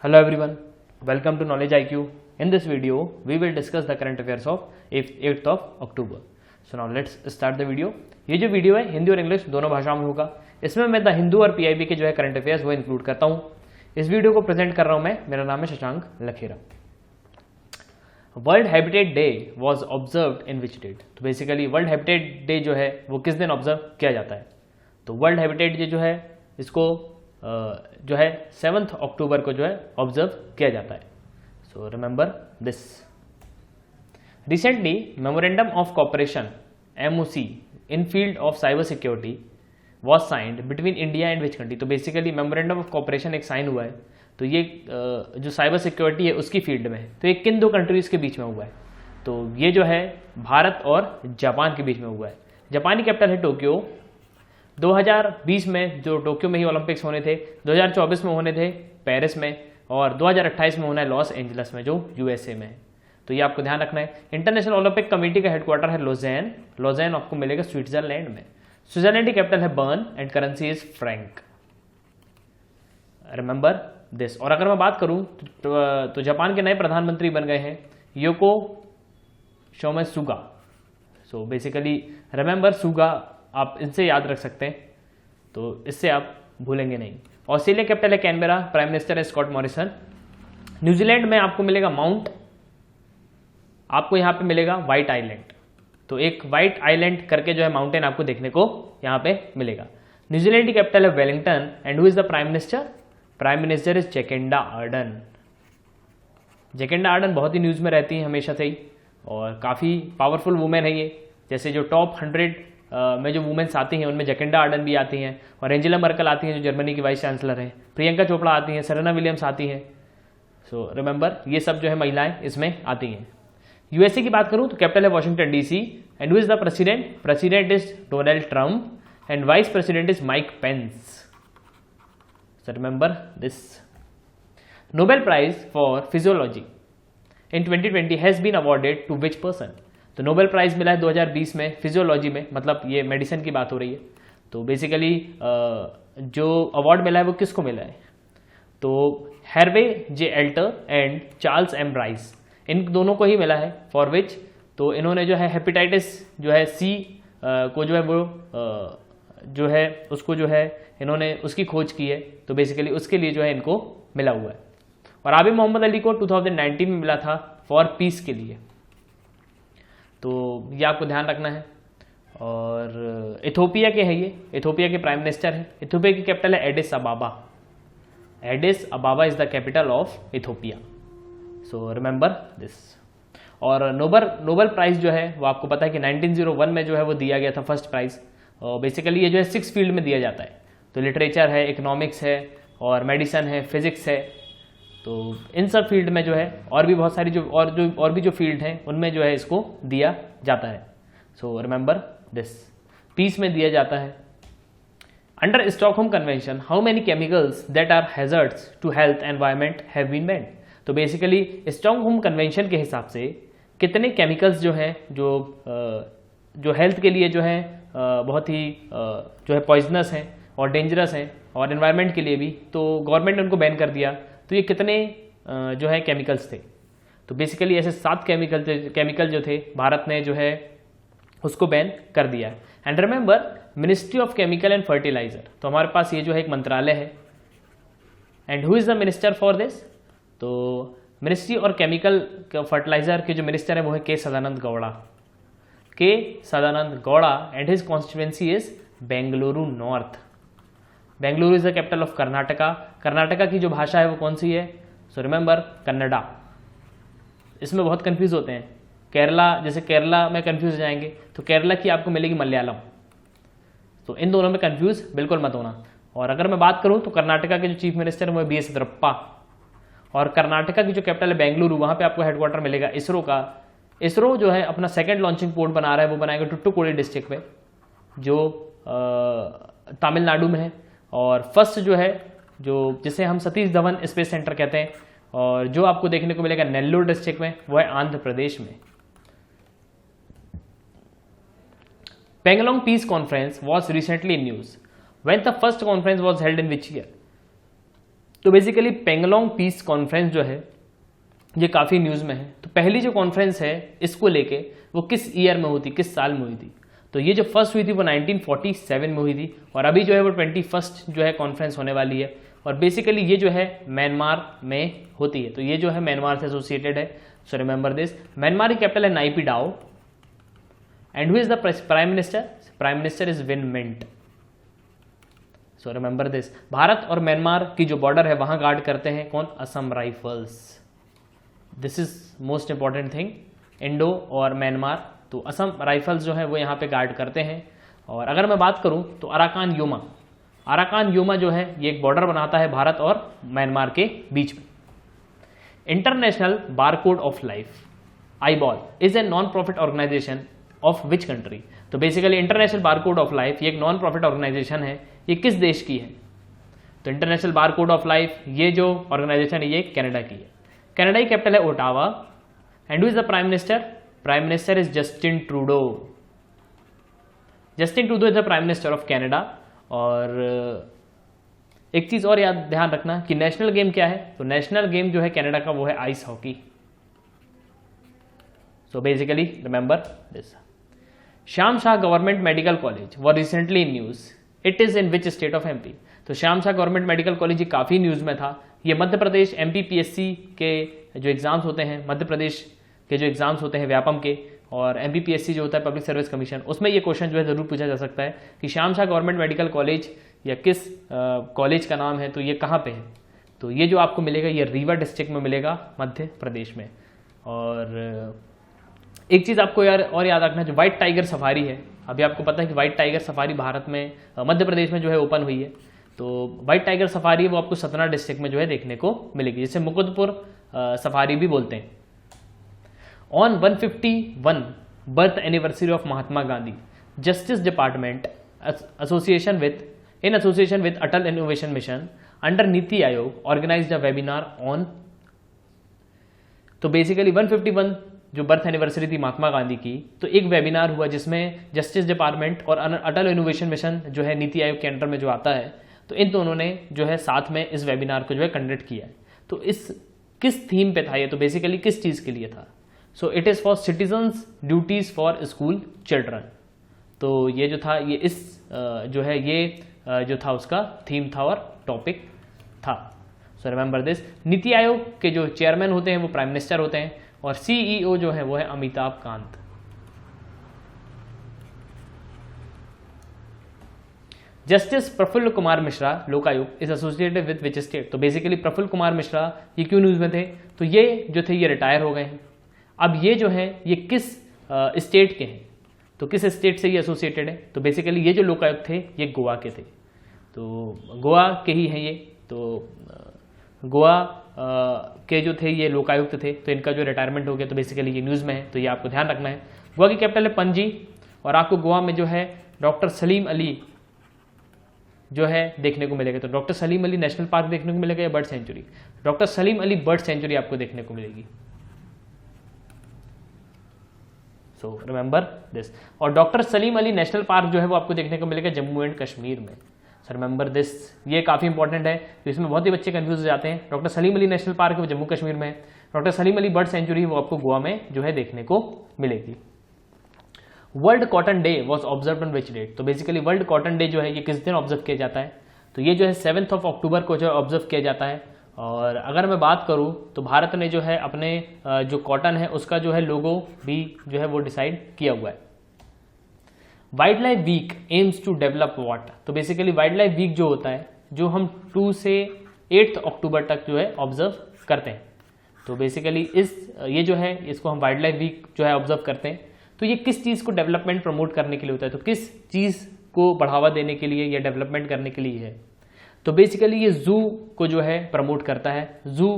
Hello everyone, welcome to Knowledge IQ. In this video, we will discuss the current affairs of 8th of October. So now let's start the video. ये जो video है हिंदी और English दोनों भाषाओं में होगा. इसमें मैं द हिंदू और पीआईबी के जो है करंट अफेयर्स वो इंक्लूड करता हूँ. इस वीडियो को प्रेजेंट कर रहा हूँ मैं, मेरा नाम है Shashank Lakhera. World habitat day was observed in which date. तो बेसिकली वर्ल्ड हैबिटेट डे जो है वो किस दिन ऑब्जर्व किया जाता है. तो वर्ल्ड हैबिटेट डे जो है इसको जो है 7 अक्टूबर को जो है ऑब्जर्व किया जाता है. So remember this. Recently memorandum of corporation MOC in field of cyber security was signed between India and which country. तो बेसिकली मेमोरेंडम ऑफ कॉपरेशन एक साइन हुआ है. तो ये जो साइबर सिक्योरिटी है उसकी फील्ड में है. तो ये किन दो कंट्रीज के बीच में हुआ है. तो ये जो है भारत और जापान के बीच में हुआ है. जापान की कैपिटल है टोक्यो. 2020 में जो टोक्यो में ही ओलंपिक्स होने थे, 2024 में होने थे पेरिस में, और 2028 में होना है लॉस एंजलस में जो USA में है. तो ये आपको ध्यान रखना है. इंटरनेशनल ओलंपिक कमेटी का हेडक्वार्टर है लोजेन. लोजेन आपको मिलेगा स्विट्जरलैंड में. स्विट्जरलैंड की कैपिटल है burn and currency is Frank. Remember this. और अगर मैं बात करूं तो जापान के नए प्रधानमंत्री बन गए हैं योको शोमे सुगा. सो बेसिकली रिमेंबर सुगा, आप इनसे याद रख सकते हैं, तो इससे आप भूलेंगे नहीं. ऑस्ट्रेलिया कैपिटल है कैनबेरा. प्राइम मिनिस्टर है स्कॉट मॉरिसन. न्यूजीलैंड में आपको मिलेगा माउंट. आपको यहां पे मिलेगा व्हाइट आइलैंड. तो एक व्हाइट आइलैंड करके जो है माउंटेन आपको देखने को यहां पे मिलेगा. न्यूजीलैंड की कैपिटल है Wellington. And who is the prime minister. Prime minister is Jacinda Ardern. Jacinda Ardern बहुत ही न्यूज में रहती है हमेशा से ही, और काफी पावरफुल वुमेन है ये. जैसे जो टॉप 100 में जो वुमेन्स आती हैं उनमें जैकिंडा आर्डन भी आती हैं, और एंजेला मर्कल आती हैं जो जर्मनी की वाइस चांसलर हैं. प्रियंका चोपड़ा आती हैं, सेरेना विलियम्स आती हैं. सो रिमेंबर ये सब जो है महिलाएं इसमें आती हैं. USA की बात करूं तो कैपिटल है Washington DC. And who is the president. President is Donald Trump and vice president is Mike Pence. So remember this. Nobel prize for physiology in 2020 has been awarded to which person. तो Nobel prize मिला है 2020 में physiology में, मतलब ये medicine की बात हो रही है. तो बेसिकली जो अवार्ड मिला है वो किसको मिला है. तो Harvey J. Alter and Charles M. Rice, इन दोनों को ही मिला है. फॉर विच, तो इन्होंने जो है हेपेटाइटिस जो है C को जो है वो जो है उसको जो है इन्होंने उसकी खोज की है. तो बेसिकली उसके लिए जो है इनको मिला हुआ है. और आबिद मोहम्मद अली को 2019 में मिला था फॉर पीस के लिए. तो ये आपको ध्यान रखना है. और इथोपिया के हैं ये. इथोपिया के प्राइम मिनिस्टर हैं. इथोपिया की कैपिटल है Aedes अबाबा. Aedes अबाबा is the capital of Ethiopia. So remember this. और नोबेल प्राइज जो है वो आपको पता है कि 1901 में जो है वो दिया गया था फर्स्ट प्राइज. बेसिकली ये जो है 6 फील्ड में दिया जाता है. तो लिटरेचर है, इकोनॉमिक्स है, और मेडिसिन है, फिजिक्स है. तो इन सब फील्ड में जो है और भी बहुत सारी और भी जो फील्ड हैं उनमें जो है इसको दिया जाता है. So remember this. पीस में दिया जाता है. Under Stockholm convention how many chemicals that are hazards to health environment have been banned. तो बेसिकली स्टॉकहोम कन्वेंशन के हिसाब से कितने केमिकल्स जो हैं जो हेल्थ के लिए जो है बहुत ही जो है पॉइजनस हैं और डेंजरस हैं, और एनवायरमेंट के लिए भी, तो गवर्नमेंट ने उनको बैन कर दिया. तो ये कितने जो है केमिकल्स थे. तो बेसिकली ऐसे 7 केमिकल जो थे भारत ने जो है उसको बैन कर दिया है. And remember ministry of chemical and fertilizer. तो हमारे पास ये जो है एक मंत्रालय है. And who is the minister for this. तो मिनिस्ट्री और केमिकल फर्टिलाइजर के जो मिनिस्टर है वो है Sadananda Gowda. And his constituency is Bengaluru north. Bengaluru is the capital of Karnataka. Karnataka की जो भाषा है वो कौन सी है. So remember Kannada. इसमें बहुत कंफ्यूज होते हैं. केरला, जैसे केरला में कंफ्यूज हो जाएंगे तो केरला की आपको मिलेगी मलयालम. तो इन दोनों में कंफ्यूज बिल्कुल मत होना. और अगर मैं बात करूं तो कर्नाटका के जो चीफ मिनिस्टर है वो BS येदियुरप्पा. और कर्नाटका की जो कैपिटल है बेंगलुरु, वहां पे आपको हेडक्वार्टर मिलेगा इसरो का. इसरो जो है अपना सेकेंड लॉन्चिंग पोर्ट बना रहा है, वो बनाएगा टुट्टुकोडी डिस्ट्रिक्ट में जो तमिलनाडु में है. और फर्स्ट जो है जो जिसे हम सतीश धवन स्पेस सेंटर कहते हैं, और जो आपको देखने को मिलेगा नेल्लोर डिस्ट्रिक्ट में, वो है आंध्र प्रदेश में. Panglong peace conference was recently in news. When the first conference was held in which year. तो बेसिकली पेंगलोंग पीस कॉन्फ्रेंस जो है ये काफ़ी न्यूज़ में है। तो पहली जो कॉन्फ्रेंस है इसको लेके वो किस ईयर में हुई थी, किस साल में हुई थी? तो ये जो फर्स्ट हुई थी वो 1947 में हुई थी और अभी जो है वो 21st जो है कॉन्फ्रेंस होने वाली है और बेसिकली ये जो है म्यांमार में होती है। तो ये जो है म्यांमार से एसोसिएटेड है। So remember this. म्यांमार की कैपिटल है Naypyidaw and who is the prime minister? Prime minister is Win Myint. So remember this. Bharat और म्यांमार की जो बॉर्डर है वहां गार्ड करते हैं कौन? Assam rifles. This is most important thing. Indo और म्यांमार, तो असम राइफल्स जो है वो यहाँ पे गार्ड करते हैं। और अगर मैं बात करूँ तो अराकान योमा, अराकान योमा जो है ये एक बॉर्डर बनाता है भारत और म्यांमार के बीच में। International barcode of life IBOL is a non profit organisation of which country? तो basically international barcode of life ये एक नॉन प्रॉफिट ऑर्गेनाइजेशन है, ये किस देश की है? तो इंटरनेशनल बारकोड ऑफ लाइफ ये जो ऑर्गेनाइजेशन है ये कनाडा की है। कनाडा की कैपिटल है Ottawa and who is the prime minister? Prime minister is Justin Trudeau. Justin Trudeau is the prime minister of Canada. और एक चीज और याद ध्यान रखना कि नेशनल गेम क्या है? तो नेशनल गेम जो है कनाडा का वो है ice hockey. So basically remember this. Shyam Shah government medical college वो recently in news, it is in which state of MP? तो Shyam Shah government medical college ये काफी न्यूज में था। ये मध्य प्रदेश MPPSC के जो एग्जाम्स होते हैं, मध्य प्रदेश के जो एग्जाम्स होते हैं व्यापम के, और MPPSC जो होता है पब्लिक सर्विस कमीशन, उसमें ये क्वेश्चन जो है जरूर पूछा जा सकता है कि Shyam Shah government medical college या किस कॉलेज का नाम है, तो ये कहाँ पे है? तो ये जो आपको मिलेगा ये रीवा डिस्ट्रिक्ट में मिलेगा मध्य प्रदेश में। और एक चीज़ आपको यार और याद रखना, जो व्हाइट टाइगर सफारी है, अभी आपको पता है कि व्हाइट टाइगर सफारी भारत में मध्य प्रदेश में जो है ओपन हुई है। तो व्हाइट टाइगर सफारी वो आपको सतना डिस्ट्रिक्ट में जो है देखने को मिलेगी, जिसे मुकुंदपुर सफारी भी बोलते हैं। On 151 birth anniversary of Mahatma Gandhi, justice department association with Atal innovation mission under NITI Aayog organised a webinar on. तो बेसिकली 151 जो बर्थ एनिवर्सरी थी महात्मा गांधी की, तो एक वेबिनार हुआ जिसमें जस्टिस डिपार्टमेंट और अटल इनोवेशन मिशन जो है नीति आयोग के अंडर में जो आता है, तो इन दोनों ने जो है साथ में इस वेबिनार को जो है कंडक्ट किया है। तो इस किस थीम पे था ये? तो बेसिकली किस चीज़ के लिए था? So it is for citizens duties for school children. तो ये जो था ये इस जो है ये जो था उसका थीम था और टॉपिक था। सो रिमेंबर दिस। नीति आयोग के जो चेयरमैन होते हैं वो प्राइम मिनिस्टर होते हैं और CEO जो है वो है Amitabh Kant. Justice Prafulla Kumar Mishra Lokayukta is associated with which state? तो बेसिकली प्रफुल्ल कुमार मिश्रा ये क्यों न्यूज में थे? तो ये जो थे ये रिटायर हो गए हैं। अब ये जो है ये किस स्टेट के हैं? तो किस स्टेट से ये एसोसिएटेड है? तो बेसिकली ये जो लोकायुक्त थे ये गोवा के थे, तो गोवा के ही हैं ये। तो गोवा के जो थे ये लोकायुक्त थे, तो इनका जो रिटायरमेंट हो गया, तो बेसिकली ये न्यूज़ में है, तो ये आपको ध्यान रखना है। गोवा की कैपिटल है पणजी और आपको गोवा में जो है डॉक्टर सलीम अली जो है देखने को मिलेगा। तो doctor Salim Ali national park देखने को मिलेगा या bird sanctuary? Doctor Salim Ali bird sanctuary आपको देखने को मिलेगी। So remember this. और doctor Salim Ali national park जो है वो आपको देखने को मिलेगा जम्मू एंड कश्मीर में। सो रिमेंबर दिस, ये काफ़ी इंपॉर्टेंट है, तो इसमें बहुत ही बच्चे कंफ्यूज हो जाते हैं। Doctor Salim Ali national park है वो जम्मू कश्मीर में है, doctor Salim Ali bird sanctuary वो आपको गोवा में जो है देखने को मिलेगी। World cotton day was observe on which date? तो बेसिकली वर्ल्ड कॉटन डे जो है ये किस दिन ऑब्जर्व किया जाता है? तो ये जो है 7 अक्टूबर को जो है ऑब्जर्व किया जाता है। और अगर मैं बात करूं तो भारत ने जो है अपने जो कॉटन है उसका जो है लोगो भी जो है वो डिसाइड किया हुआ है। Wildlife week aims to develop what? तो बेसिकली वाइल्ड लाइफ वीक जो होता है जो हम 2 से 8 अक्टूबर तक जो है ऑब्जर्व करते हैं। तो बेसिकली ये जो है इसको हम वाइल्ड लाइफ वीक जो है ऑब्जर्व करते हैं। तो ये किस चीज़ को डेवलपमेंट प्रमोट करने के लिए होता है? तो किस चीज़ को बढ़ावा देने के लिए या डेवलपमेंट करने के लिए है? तो बेसिकली ये जू को जो है प्रमोट करता है, जू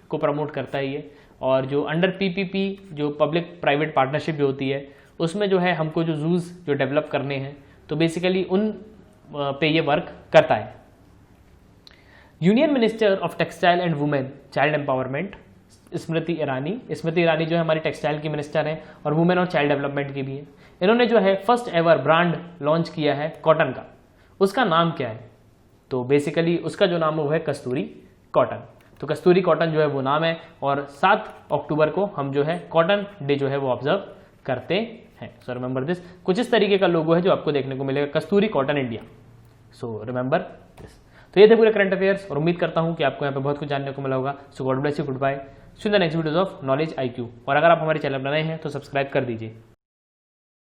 को प्रमोट करता है ये। और जो अंडर PPP जो पब्लिक प्राइवेट पार्टनरशिप जो होती है उसमें जो है हमको जो जूज जो डेवलप करने हैं तो बेसिकली उन पे ये वर्क करता है। Union minister of textile and women child empowerment Smriti Irani जो है हमारी टेक्सटाइल की मिनिस्टर हैं और वुमेन और चाइल्ड डेवलपमेंट की भी है। इन्होंने जो है फर्स्ट एवर ब्रांड लॉन्च किया है कॉटन का, उसका नाम क्या है? तो बेसिकली उसका जो नाम है वो है कस्तूरी कॉटन। तो कस्तूरी कॉटन जो है वो नाम है, और 7 अक्टूबर को हम जो है कॉटन डे जो है वो ऑब्जर्व करते हैं। सो रिमेंबर दिस। कुछ इस तरीके का लोगो है जो आपको देखने को मिलेगा, Kasturi cotton India. So remember this. तो ये थे पूरे करंट अफेयर्स, और उम्मीद करता हूँ कि आपको यहाँ पे बहुत कुछ जानने को मिला होगा। So God bless you, goodbye, see you in the next videos of knowledge IQ। और अगर आप हमारे चैनल पर नए हैं तो सब्सक्राइब कर दीजिए।